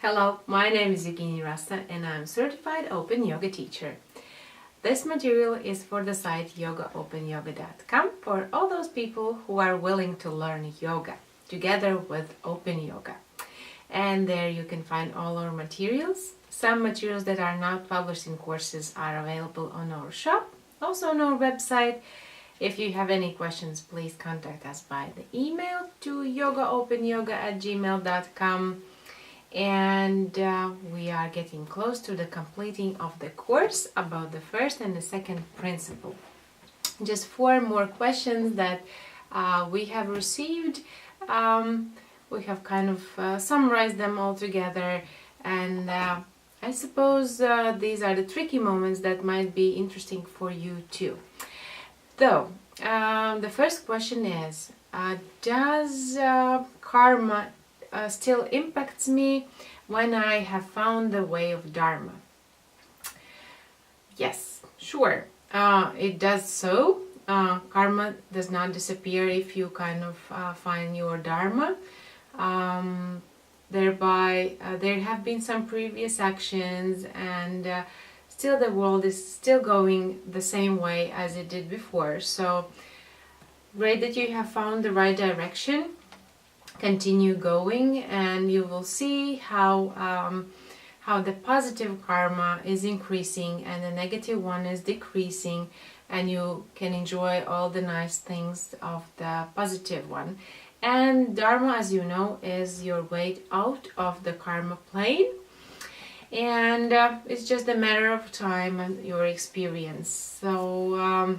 Hello, my name is Evgeny Rasta and I'm certified Open Yoga teacher. This material is for the site yogaopenyoga.com for all those people who are willing to learn yoga together with Open Yoga. And there you can find all our materials. Some materials that are not published in courses are available on our shop, also on our website. If you have any questions, please contact us by the email to yogaopenyoga@gmail.com. And we are getting close to the completing of the course about the first and the second principle. Just 4 more questions that we have received. We have kind of summarized them all together, and I suppose these are the tricky moments that might be interesting for you too. So, the first question is, does karma still impacts me when I have found the way of Dharma? Yes, sure, it does so. Karma does not disappear if you kind of find your Dharma. Thereby, there have been some previous actions, and still the world is still going the same way as it did before. So, great that you have found the right direction. Continue going, and you will see how the positive karma is increasing and the negative one is decreasing, and you can enjoy all the nice things of the positive one. And Dharma, as you know, is your way out of the karma plane, and it's just a matter of time and your experience. So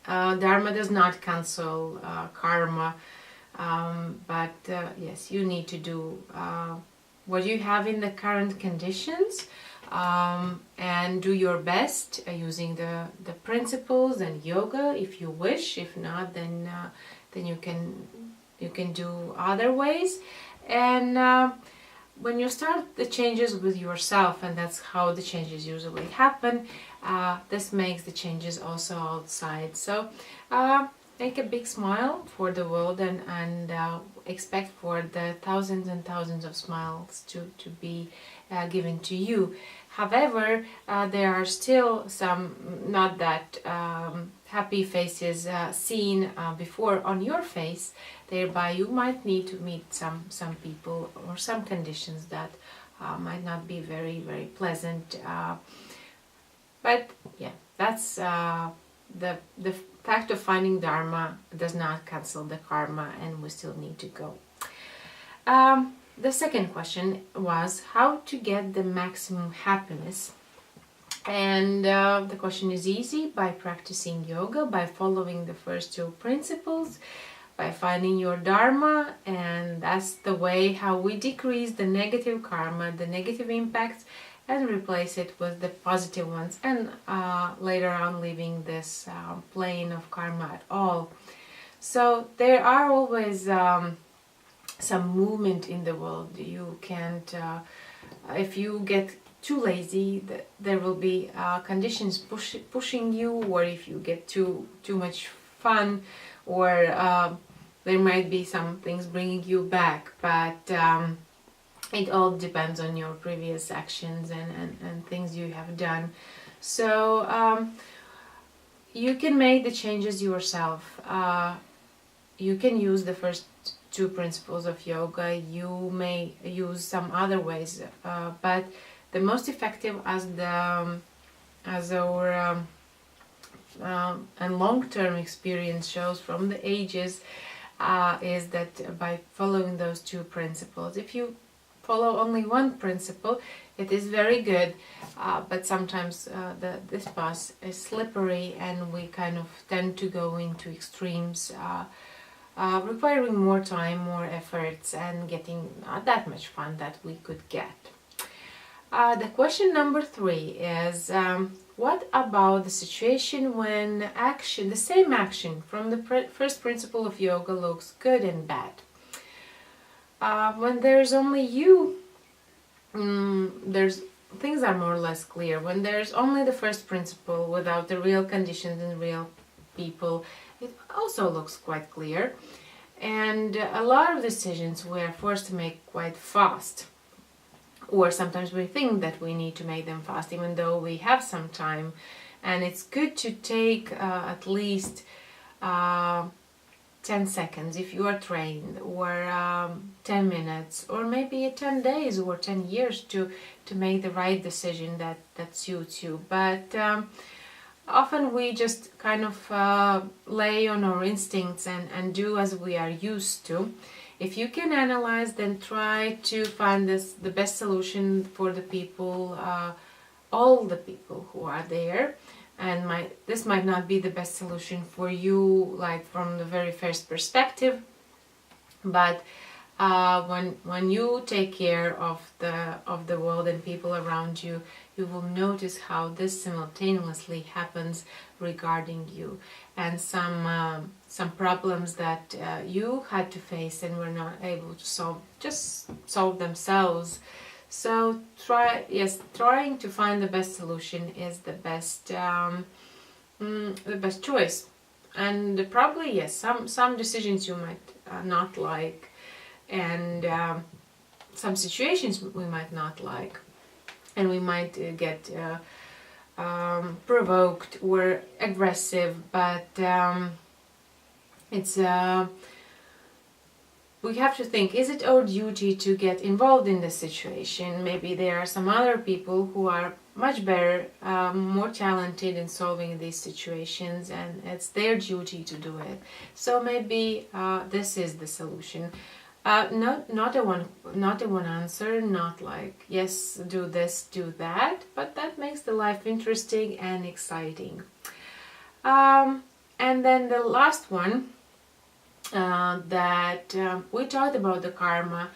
Dharma does not cancel karma. But yes, you need to do what you have in the current conditions, and do your best using the principles and yoga if you wish. If not, then you can do other ways. And when you start the changes with yourself, and that's how the changes usually happen, this makes the changes also outside. So make a big smile for the world, and expect for the thousands and thousands of smiles to be given to you. However, there are still some not that happy faces seen before on your face. Thereby you might need to meet some people or some conditions that might not be very, very pleasant. But yeah, that's the fact of finding Dharma does not cancel the karma, and we still need to go. The second question was how to get the maximum happiness. And the question is easy: by practicing yoga, by following the first 2 principles, by finding your Dharma. And that's the way how we decrease the negative karma, the negative impacts, and replace it with the positive ones, and later on leaving this plane of karma at all. So there are always some movement in the world. You can't, if you get too lazy, there will be conditions pushing you, or if you get too much fun, or there might be some things bringing you back. But it all depends on your previous actions and things you have done. So you can make the changes yourself. You can use the first 2 principles of yoga. You may use some other ways, but the most effective, as our and long-term experience shows from the ages, is that by following those 2 principles. If you follow only one principle, it is very good, but sometimes this path is slippery, and we kind of tend to go into extremes, requiring more time, more efforts, and getting not that much fun that we could get. The question number 3 is, what about the situation when the same action from the first principle of yoga looks good and bad? When there's only you, things are more or less clear. When there's only the first principle without the real conditions and real people, it also looks quite clear. And a lot of decisions we are forced to make quite fast. or sometimes we think that we need to make them fast even though we have some time. And it's good to take at least 10 seconds if you are trained, or 10 minutes, or maybe 10 days or 10 years to make the right decision that suits you. But often we just kind of lay on our instincts and do as we are used to. If you can analyze, then try to find the best solution for the people, all the people who are there. And this might not be the best solution for you, like from the very first perspective, but when you take care of the world and people around you, you will notice how this simultaneously happens regarding you, and some problems that you had to face and were not able to solve themselves. So trying to find the best solution is the best choice. And probably yes, some decisions you might not like, and some situations we might not like, and we might get provoked or aggressive. But it's we have to think, is it our duty to get involved in this situation? Maybe there are some other people who are much better, more talented in solving these situations, and it's their duty to do it. So maybe this is the solution. Not a one answer, not like yes, do this, do that, but that makes the life interesting and exciting. And then the last one, that we talked about the karma,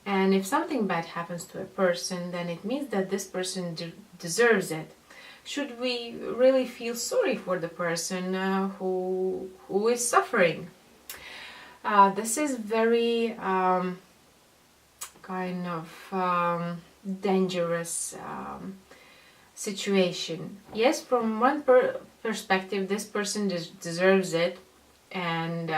and if something bad happens to a person, then it means that this person deserves it. Should we really feel sorry for the person who is suffering? This is very kind of dangerous situation. Yes, from one perspective, this person deserves it, and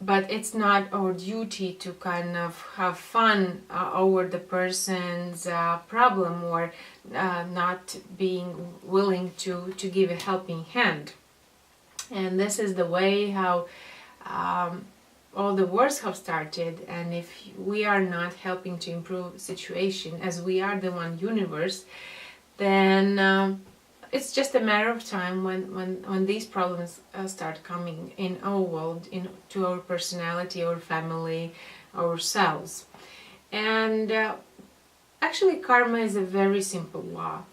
but it's not our duty to kind of have fun over the person's problem, or not being willing to give a helping hand. And this is the way how all the wars have started. And if we are not helping to improve the situation, as we are the one universe, then it's just a matter of time when these problems start coming in our world, into our personality, our family, ourselves. And actually karma is a very simple law.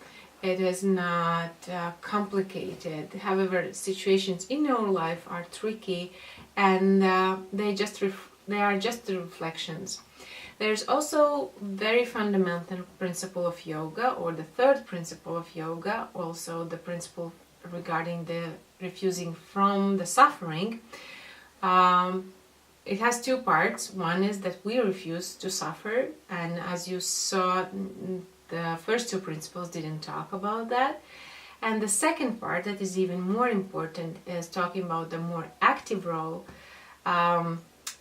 It is not complicated. However, situations in our life are tricky, and they are just the reflections. There's also very fundamental principle of yoga, or the third principle of yoga, also the principle regarding the refusing from the suffering. It has two parts. One is that we refuse to suffer, and as you saw, the first two principles didn't talk about that. And the second part, that is even more important, is talking about the more active role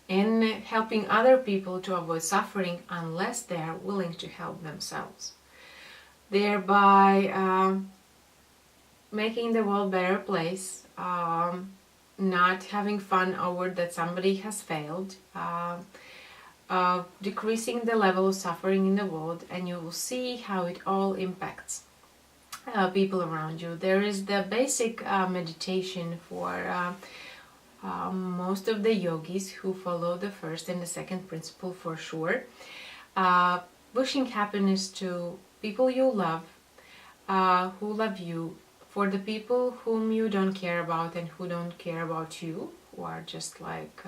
in helping other people to avoid suffering unless they are willing to help themselves, thereby making the world a better place, not having fun over that somebody has failed, decreasing the level of suffering in the world, and you will see how it all impacts people around you. There is the basic meditation for most of the yogis who follow the first and the second principle for sure. Wishing happiness to people you love, who love you, for the people whom you don't care about and who don't care about you, who are just like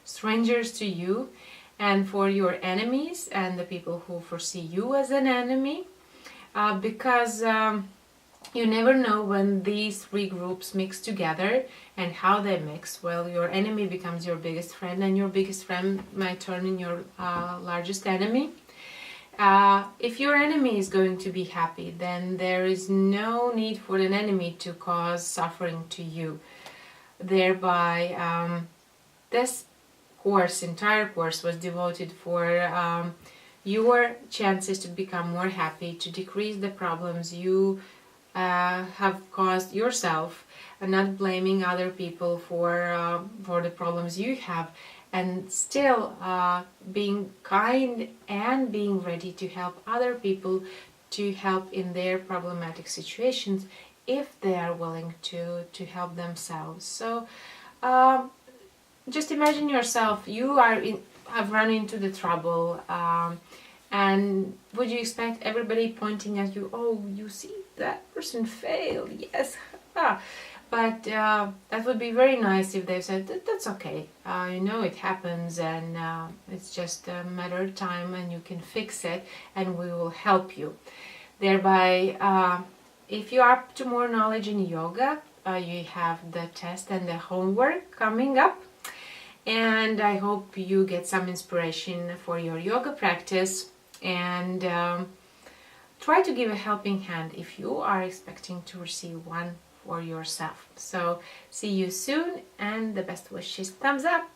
strangers to you, and for your enemies and the people who foresee you as an enemy, because you never know when these three groups mix together and how they mix. Well, your enemy becomes your biggest friend, and your biggest friend might turn in your largest enemy. If your enemy is going to be happy, then there is no need for an enemy to cause suffering to you. Thereby, this entire course was devoted for your chances to become more happy, to decrease the problems you have caused yourself, and not blaming other people for the problems you have, and still being kind and being ready to help other people, to help in their problematic situations if they are willing to help themselves. So just imagine yourself, have run into the trouble, and would you expect everybody pointing at you, oh, you see, that person failed, yes. But that would be very nice if they said, that's okay, you know, it happens, and it's just a matter of time, and you can fix it, and we will help you. Thereby, if you are up to more knowledge in yoga, you have the test and the homework coming up, and I hope you get some inspiration for your yoga practice, and try to give a helping hand if you are expecting to receive one for yourself. So see you soon, and the best wishes. Thumbs up!